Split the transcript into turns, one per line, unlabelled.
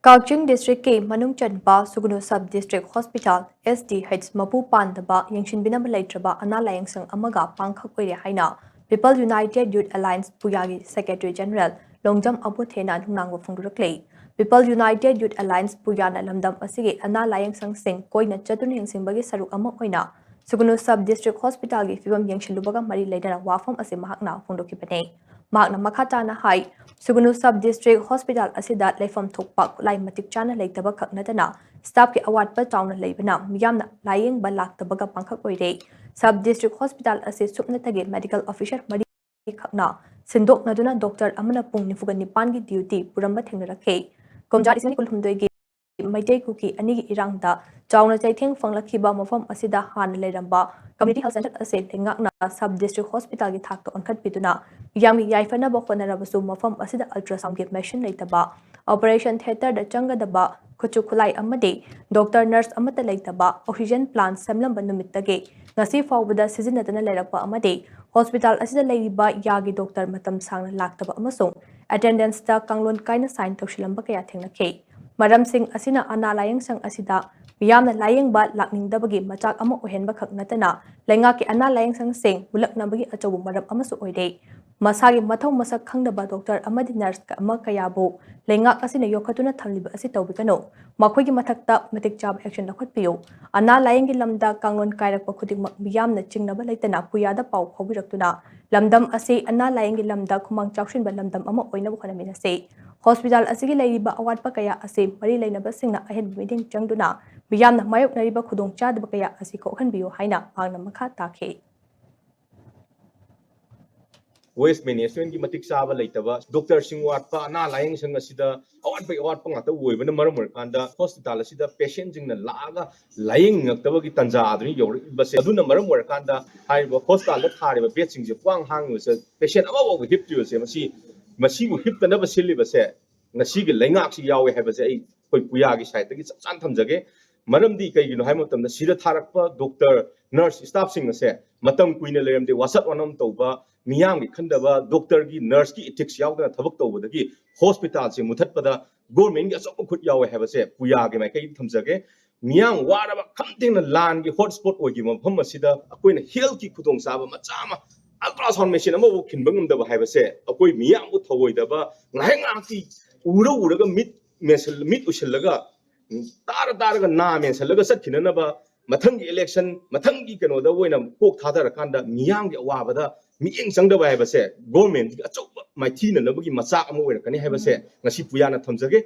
Kaohsiung District के मनुंग चनपा सुगनु सब district hospital SDH मपू पांदबा Yengshinbinaba Leitre अना लायंगसंग अमगा पांखक ओइरे हाइना People United Youth Alliance पुयागी Secretary General Longjam अबुथेना नुंगनांगो फुंगरक्ले People United Youth Alliance पुयाना लमदम असिगे अना लायंगसंग सिंग कोइना चतुन यंगसिंबगी सरुक अमा ओइना सुगनु सब डिस्ट्रिक्ट हॉस्पिटल की फिवम यंगशिलुबगा मरी लेदना वाफम असे महकना फुंदोकिपने Magna Makatana High, Sugnu Sub District Hospital Asida Lefam Tokpak, Lai Matik Chana Lake Tabaka Natana, Stop the award per town Labana, Yamna, lying Balak the Baga Panka Koide, Sub District Hospital Assist Subnatagi Medical Officer Madi Kakna, Sindok Naduna Doctor Amana Pung Fugani Pangi duty, Puramba Tingrake, Komja is Nikulumdegi. Maitei Kuki Ani Irangda, Chowna Taiting Fanglakiba Mofam Asida Han Leramba, Community Health Center Asset Ngakna Sub District Hospital Gitak on Katpituna, Yami Yaifana Bokona Rabasu Mofam Asida ultrasound give machine laitaba, Operation Theatre the Changa daba, Kuchukulai Amade, Doctor Nurse Amata laitaba, Oxygen plant Semlam Banumitage, Nasi forward the season at an Lerapa Amade, Hospital Asida Ladiba Yagi Doctor Matam Sang Laktaba Amasung, attendance the Kanglun kind of sign to Shilambaka Tinake. Madam Singh Asina Ana Layang Sang Asida, Yamna Layang Bat Lakning Dabagi, Machak Amo Ohenba Kaknatana, Langaki Ana Layang Sang Sing, Bulak Nabagi Achabu Madam Amasu Oide, Masagi Matau Masak Kangdaba Doctor Amadi Nurse Amakayabo, Langak Asina Yokatuna Talib Asito Bicano, Makwigi Matakta, Matic Job Action Lakotpio, Ana Layangi Lamda Kangon Kairak Pakuting Yamna Chingnaba Laitana, Puyada Pau, Hobiratuna, Lamdam Ase, Ana Layangi Lamda Kumang Chakshin Balamdam Amo Oina say. Hospital asigi laiba awat pa kaya ase mari lainaba singna ahead meeting changduna biyamna mayok nariba khudong chadba kaya asi ko khanbiyo haina pangna makha takhe
Waste management की मतिक साबा लेतबा doctor Singh वाटपा अना lying संग असिदा अवाट ngata woibana maram kanda hospital asida patient jingna laga laying ngakaba ki tanja aduni yor base aduna maram kanda haiba hospital da thariba bed sing je kwang hang se patient ama wo hip tu se masi bu hip tana basili base ngasi gi laingak si yawe haiba se ai koi puya gi site gi chan thamjage maram di kai gino haimam tamda sida tharakpa doctor nurse staff sing se matam kuina lerem de wasat wanam toba Miyam ki khandaba doctor ki nurse ki ethics yawda thabak tawbadagi hospital se muthatpada government ki asop khut yawe habase puya ge mai kai thamjage miyam waraba khamting na lan ki hotspot ogi mafam asida akoina health ki khudong saba machama ultrasound machine ama wo khinbangam da habase akoi miyam bu thawoidaba ngai ngaki uraga mit usillaga taraga na mesalaga sathinanaba mathangi election mathangi kano da woina kok thadara kanda miyam ge awabada Miyang Sangda by Base, government, a chop, my teen and nobody massacre over can have a say, Nasi Puyana Tomzage,